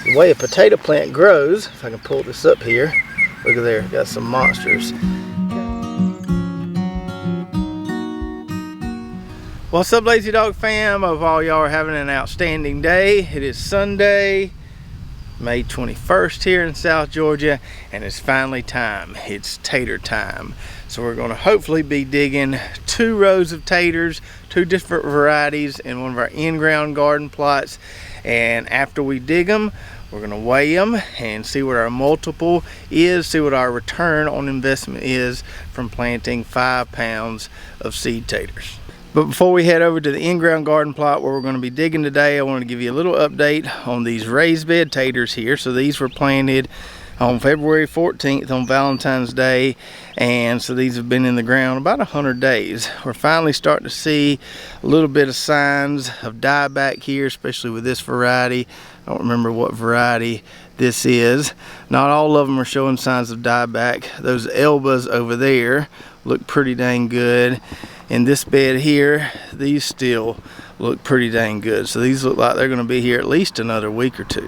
The way a potato plant grows, if I can pull this up here, look at there, got some monsters. What's up, Lazy Dog fam? I hope all y'all are having an outstanding day. It is Sunday, May 21st here in South Georgia, and it's finally time. It's tater time. So we're going to hopefully be digging 2 rows of taters, 2 different varieties in one of our in-ground garden plots. And after we dig them, we're going to weigh them and see what our multiple is, see what our return on investment is from planting 5 pounds of seed taters. But before we head over to the in-ground garden plot where we're going to be digging today, I want to give you a little update on these raised bed taters here. So these were planted on February 14th on Valentine's Day, and so these have been in the ground about 100 days. We're finally starting to see a little bit of signs of dieback here, especially with this variety. I don't remember what variety this is. Not all of them are showing signs of dieback. Those elbows over there look pretty dang good. In this bed here, these still look pretty dang good. So these look like they're going to be here at least another week or 2.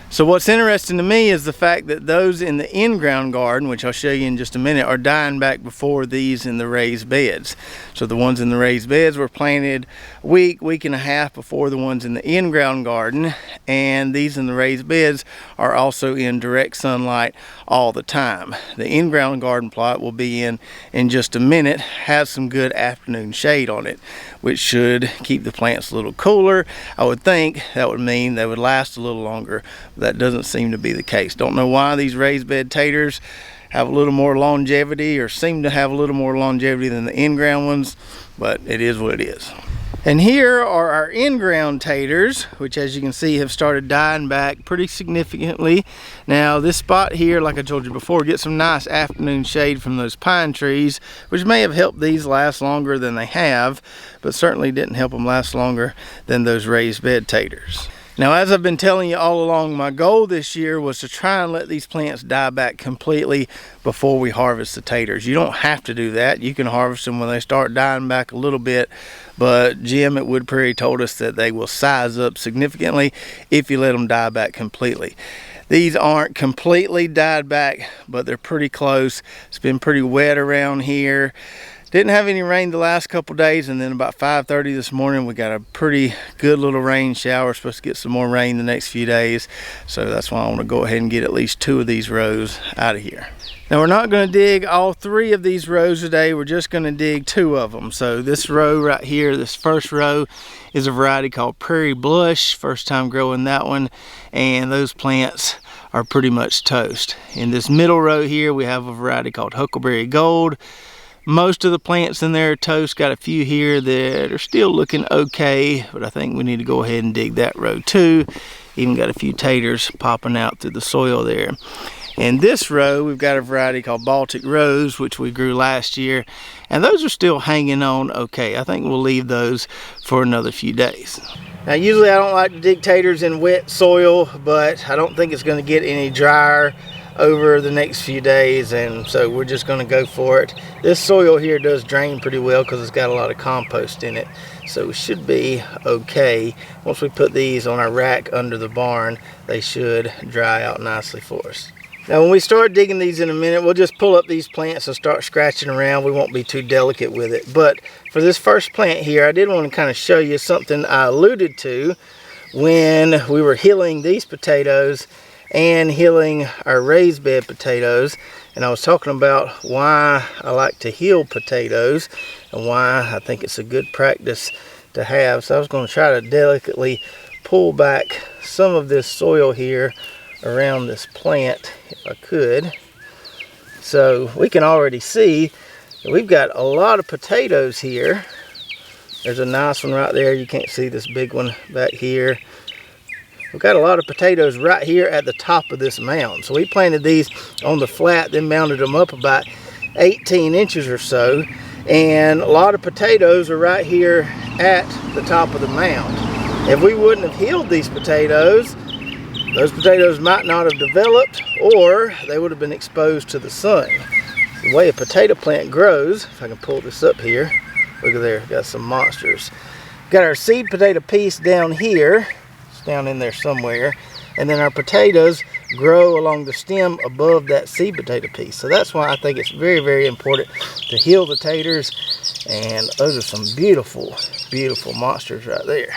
So what's interesting to me is the fact that those in the in-ground garden, which I'll show you in just a minute, are dying back before these in the raised beds. So the ones in the raised beds were planted a week and a half before the ones in the in-ground garden, and these in the raised beds are also in direct sunlight all the time. The in-ground garden plot will be in just a minute, has some good afternoon shade on it, which should keep the plants a little cooler. I would think that would mean they would last a little longer. That doesn't seem to be the case. Don't know why these raised bed taters have a little more longevity, or seem to have a little more longevity than the in-ground ones, but it is what it is. And here are our in-ground taters, which as you can see have started dying back pretty significantly. Now this spot here, like I told you before, gets some nice afternoon shade from those pine trees, which may have helped these last longer than they have, but certainly didn't help them last longer than those raised bed taters. Now, as I've been telling you all along, my goal this year was to try and let these plants die back completely before we harvest the taters. You don't have to do that. You can harvest them when they start dying back a little bit, but Jim at Wood Prairie told us that they will size up significantly if you let them die back completely. These aren't completely died back, but they're pretty close. It's been pretty wet around here. Didn't have any rain the last couple days, and then about 5:30 this morning we got a pretty good little rain shower. Supposed to get some more rain the next few days, so that's why I want to go ahead and get at least 2 of these rows out of here. Now we're not going to dig all 3 of these rows today. We're just going to dig 2 of them. So this row right here, this first row, is a variety called Prairie Blush. First time growing that one, and those plants are pretty much toast. In this middle row here we have a variety called Huckleberry Gold. Most of the plants in there are toast. Got a few here that are still looking okay, but I think we need to go ahead and dig that row too. Even got a few taters popping out through the soil there. In this row, we've got a variety called Baltic Rose, which we grew last year, and those are still hanging on okay. I think we'll leave those for another few days. Now, usually I don't like to dig taters in wet soil, but I don't think it's going to get any drier over the next few days, and so we're just going to go for it. This soil here does drain pretty well because it's got a lot of compost in it, so it should be okay. Once we put these on our rack under the barn, they should dry out nicely for us. Now when we start digging these in a minute, we'll just pull up these plants and start scratching around. We won't be too delicate with it, but for this first plant here, I did want to kind of show you something I alluded to when we were hilling these potatoes and hilling our raised bed potatoes. And I was talking about why I like to hill potatoes and why I think it's a good practice to have. So I was going to try to delicately pull back some of this soil here around this plant if I could. So we can already see that we've got a lot of potatoes here. There's a nice one right there. You can't see this big one back here. We've got a lot of potatoes right here at the top of this mound. So we planted these on the flat, then mounded them up about 18 inches or so. And a lot of potatoes are right here at the top of the mound. If we wouldn't have healed these potatoes, those potatoes might not have developed, or they would have been exposed to the sun. The way a potato plant grows, if I can pull this up here, look at there, got some monsters. Got our seed potato piece down here. Down in there somewhere, and then our potatoes grow along the stem above that seed potato piece. So that's why I think it's very, very important to heal the taters. And those are some beautiful, beautiful monsters right there.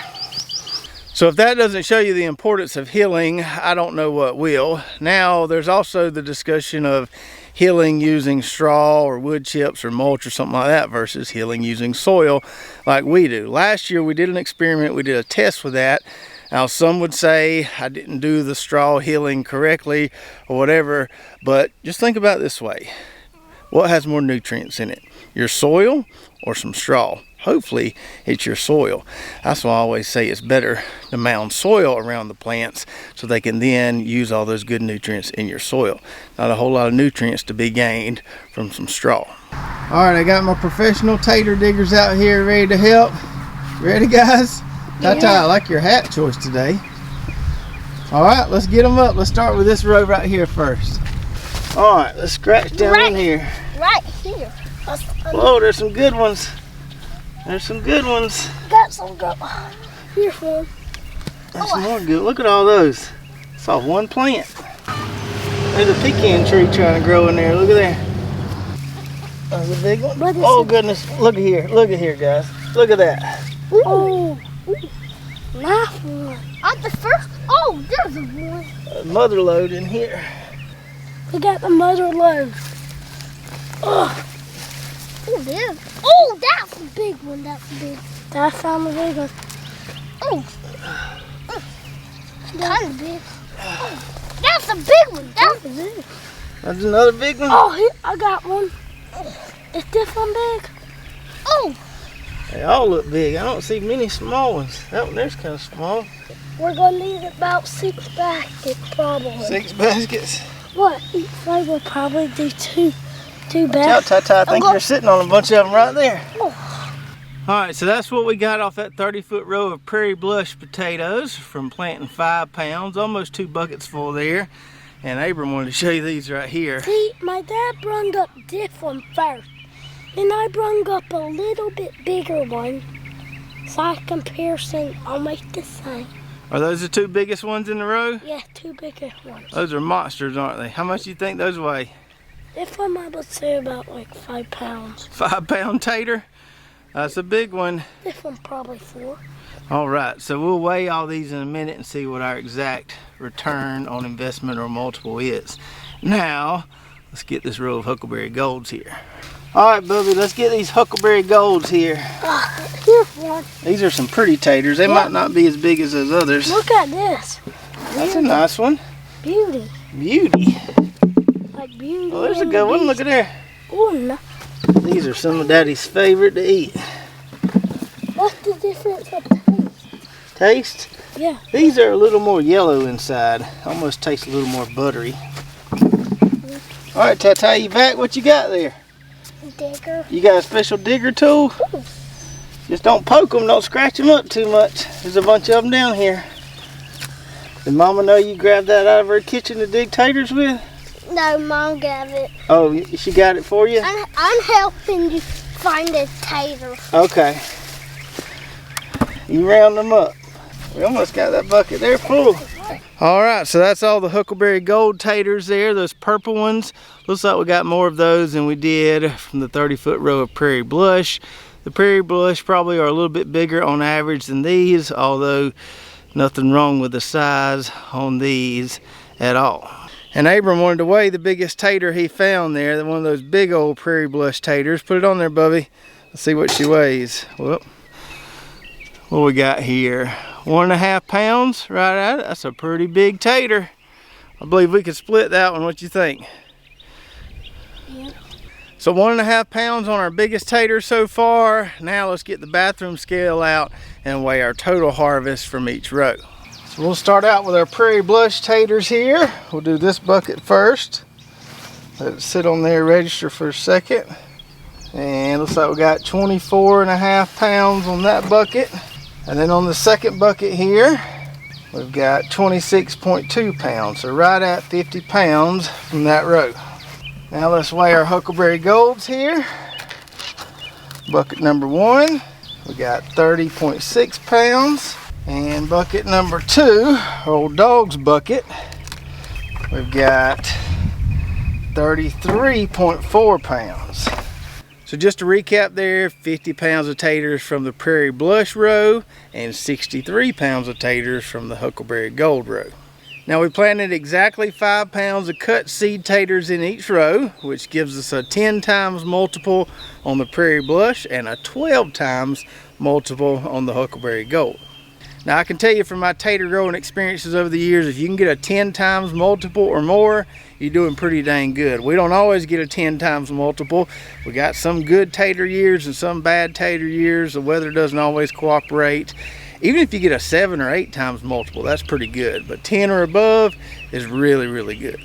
So if that doesn't show you the importance of healing, I don't know what will. Now, there's also the discussion of healing using straw or wood chips or mulch or something like that versus healing using soil like we do. Last year we did an experiment, we did a test with that. Now some would say I didn't do the straw healing correctly or whatever, but just think about it this way. What has more nutrients in it? Your soil or some straw? Hopefully it's your soil. That's why I always say it's better to mound soil around the plants so they can then use all those good nutrients in your soil. Not a whole lot of nutrients to be gained from some straw. All right, I got my professional tater diggers out here ready to help. Ready, guys? Tata, I like your hat choice today. All right, let's get them up. Let's start with this row right here first. All right, let's scratch down in here. Right here. Whoa, there's some good ones. There's some good ones. Got some good ones. Here's one. There's some more good. Look at all those. It's off one plant. There's a pecan tree trying to grow in there. Look at there. That's a big one. Oh goodness. Look at here. Look at here, guys. Look at that. Oh. Nice one. I'm the first. Oh, there's a one. A mother lode in here. We got the mother lode. Oh. Oh, there. Oh, that's a big one. That's a big. I found the big one. Oh. Kind of big. Oh, that's a big one. That's big. That's another big one. Oh, here, I got one. Is this one big? Oh. They all look big. I don't see many small ones. That one there's kind of small. We're going to need about 6 baskets, probably. 6 baskets? What? Each way will probably do two baskets. Watch out, Tata. I think you're sitting on a bunch of them right there. Oh. All right, so that's what we got off that 30-foot row of Prairie Blush potatoes from planting 5 pounds, almost 2 buckets full there. And Abram wanted to show you these right here. See, my dad brung up this one first. Then I brung up a little bit bigger one. So I comparison, I'll make the same. Are those the 2 biggest ones in the row? Yeah, 2 bigger ones. Those are monsters, aren't they? How much do you think those weigh? This one I would say about like 5 pounds. 5-pound tater? That's a big one. This one probably 4. All right, so we'll weigh all these in a minute and see what our exact return on investment or multiple is. Now, let's get this row of Huckleberry Golds here. All right, Bubby, let's get these Huckleberry Golds here. Here's one. These are some pretty taters. They might not be as big as those others. Look at this. That's a nice one. Beauty. Beauty. Like beauty. Oh, there's a good one. Look at there. Oh, no. These are some of Daddy's favorite to eat. What's the difference of taste? Taste? Yeah. These are a little more yellow inside. Almost taste a little more buttery. All right, Tata, you back? What you got there? Digger. You got a special digger tool? Ooh. Just don't poke them. Don't scratch them up too much. There's a bunch of them down here. Did Mama know you grabbed that out of her kitchen to dig taters with? No, Mom got it. Oh, she got it for you? I'm helping you find a tater. Okay. You round them up. We almost got that bucket there full. All right, so that's all the Huckleberry Gold taters there, those purple ones. Looks like we got more of those than we did from the 30-foot row of Prairie Blush. The Prairie Blush probably are a little bit bigger on average than these, although nothing wrong with the size on these at all. And Abram wanted to weigh the biggest tater he found there, one of those big old Prairie Blush taters. Put it on there, Bubby. Let's see what she weighs. Well, what we got here? 1.5 pounds, right at it. That's a pretty big tater. I believe we could split that one. What you think? Yeah. So 1.5 pounds on our biggest tater so far. Now let's get the bathroom scale out and weigh our total harvest from each row. So we'll start out with our Prairie Blush taters here. We'll do this bucket first. Let it sit on there, register for a second. And looks like we got 24.5 pounds on that bucket. And then on the second bucket here, we've got 26.2 pounds. So right at 50 pounds from that row. Now let's weigh our Huckleberry Golds here. Bucket number 1, we got 30.6 pounds. And bucket number 2, old dog's bucket, we've got 33.4 pounds. So just to recap there, 50 pounds of taters from the Prairie Blush row and 63 pounds of taters from the Huckleberry Gold row. Now we planted exactly 5 pounds of cut seed taters in each row, which gives us a 10 times multiple on the Prairie Blush and a 12 times multiple on the Huckleberry Gold. Now I can tell you from my tater growing experiences over the years, if you can get a 10 times multiple or more, you're doing pretty dang good. We don't always get a 10 times multiple. We got some good tater years and some bad tater years. The weather doesn't always cooperate. Even if you get a 7 or 8 times multiple, that's pretty good. But 10 or above is really, really good.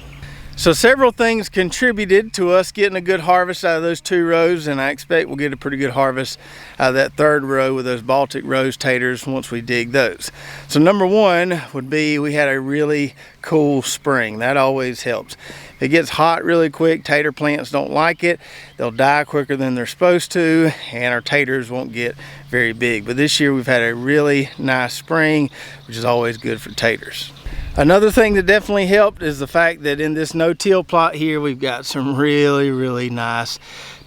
So several things contributed to us getting a good harvest out of those 2 rows, and I expect we'll get a pretty good harvest out of that 3rd row with those Baltic Rose taters once we dig those. So number 1 would be we had a really cool spring. That always helps. If it gets hot really quick, tater plants don't like it. They'll die quicker than they're supposed to, and our taters won't get very big. But this year we've had a really nice spring, which is always good for taters. Another thing that definitely helped is the fact that in this no-till plot here, we've got some really, really nice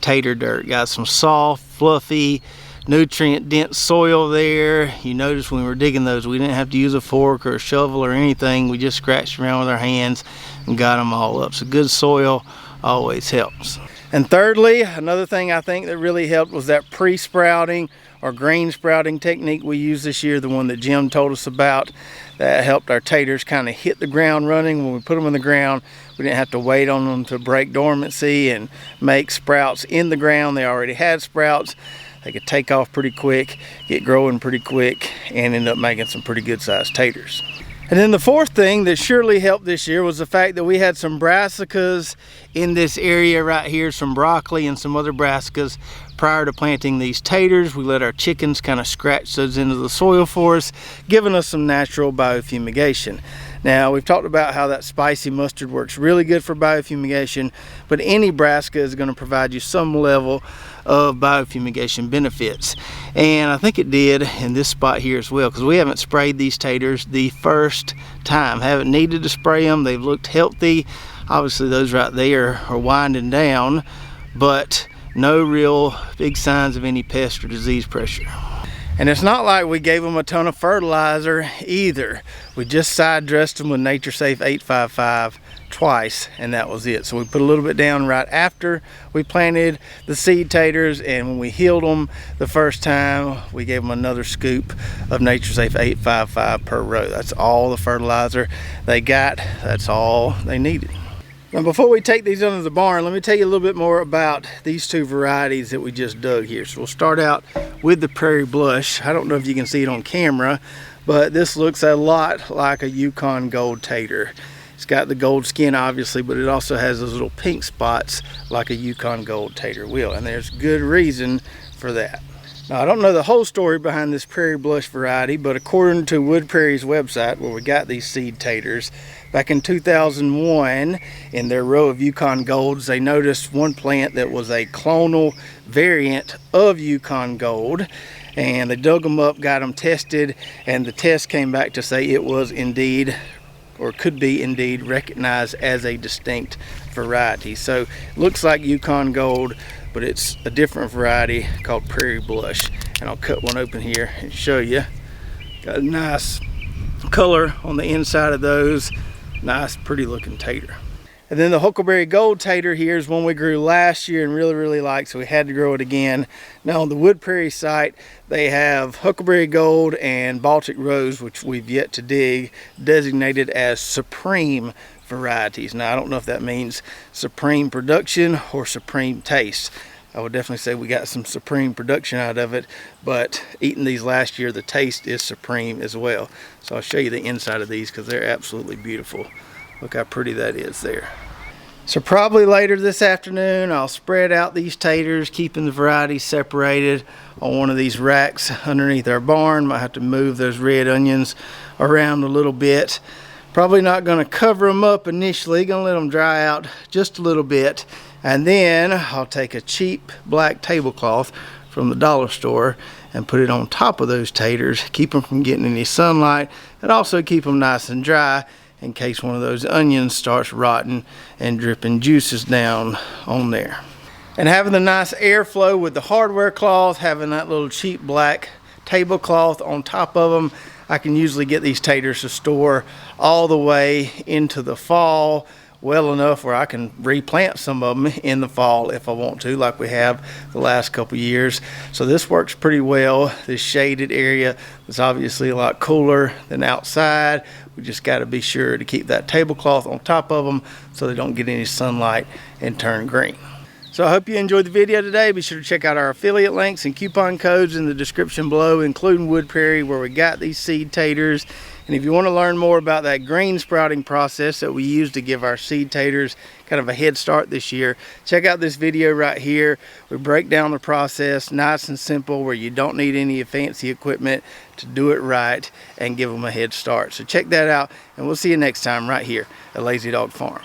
tater dirt. Got some soft, fluffy, nutrient-dense soil there. You notice when we were digging those, we didn't have to use a fork or a shovel or anything. We just scratched around with our hands and got them all up. So good soil always helps. And thirdly, another thing I think that really helped was that pre-sprouting or green sprouting technique we used this year, the one that Jim told us about. That helped our taters kind of hit the ground running. When we put them in the ground, we didn't have to wait on them to break dormancy and make sprouts in the ground. They already had sprouts. They could take off pretty quick, get growing pretty quick, and end up making some pretty good sized taters. And then the 4th thing that surely helped this year was the fact that we had some brassicas in this area right here, some broccoli and some other brassicas prior to planting these taters. We let our chickens kind of scratch those into the soil for us, giving us some natural biofumigation. Now, we've talked about how that spicy mustard works really good for biofumigation, but any brassica is going to provide you some level of biofumigation benefits. And I think it did in this spot here as well, because we haven't sprayed these taters the first time. Haven't needed to spray them. They've looked healthy. Obviously, those right there are winding down, but no real big signs of any pest or disease pressure. And it's not like we gave them a ton of fertilizer either. We just side dressed them with NatureSafe 855 twice, and that was it. So we put a little bit down right after we planted the seed taters, and when we healed them the first time, we gave them another scoop of NatureSafe 855 per row. That's all the fertilizer they got. That's all they needed. Now, before we take these under the barn, let me tell you a little bit more about these 2 varieties that we just dug here. So we'll start out with the Prairie Blush. I don't know if you can see it on camera, but this looks a lot like a Yukon Gold tater. It's got the gold skin, obviously, but it also has those little pink spots like a Yukon Gold tater will, and there's good reason for that. Now, I don't know the whole story behind this Prairie Blush variety, but according to Wood Prairie's website, where we got these seed taters, back in 2001, in their row of Yukon Golds, they noticed one plant that was a clonal variant of Yukon Gold, and they dug them up, got them tested, and the test came back to say it was indeed, or could be indeed, recognized as a distinct variety. So it looks like Yukon Gold, but it's a different variety called Prairie Blush. And I'll cut one open here and show you. Got a nice color on the inside of those. Nice, pretty looking tater. And then the Huckleberry Gold tater here is one we grew last year and really liked, so we had to grow it again. Now on the Wood Prairie site, they have Huckleberry Gold and Baltic Rose, which we've yet to dig, designated as Supreme varieties. Now I don't know if that means supreme production or supreme taste. I would definitely say we got some supreme production out of it, but eating these last year, the taste is supreme as well. So I'll show you the inside of these because they're absolutely beautiful. Look how pretty that is there. So probably later this afternoon, I'll spread out these taters, keeping the varieties separated on one of these racks underneath our barn. Might have to move those red onions around a little bit. Probably not going to cover them up initially, going to let them dry out just a little bit, and then I'll take a cheap black tablecloth from the dollar store and put it on top of those taters, keep them from getting any sunlight, and also keep them nice and dry in case one of those onions starts rotting and dripping juices down on there. And having the nice airflow with the hardware cloth, having that little cheap black tablecloth on top of them, I can usually get these taters to store all the way into the fall, well enough where I can replant some of them in the fall if I want to, like we have the last couple years. So this works pretty well. This shaded area is obviously a lot cooler than outside. We just got to be sure to keep that tablecloth on top of them so they don't get any sunlight and turn green. So I hope you enjoyed the video today. Be sure to check out our affiliate links and coupon codes in the description below, including Wood Prairie, where we got these seed taters. And if you want to learn more about that green sprouting process that we use to give our seed taters kind of a head start this year, check out this video right here. We break down the process nice and simple, where you don't need any fancy equipment to do it right and give them a head start. So check that out, and we'll see you next time right here at Lazy Dog Farm.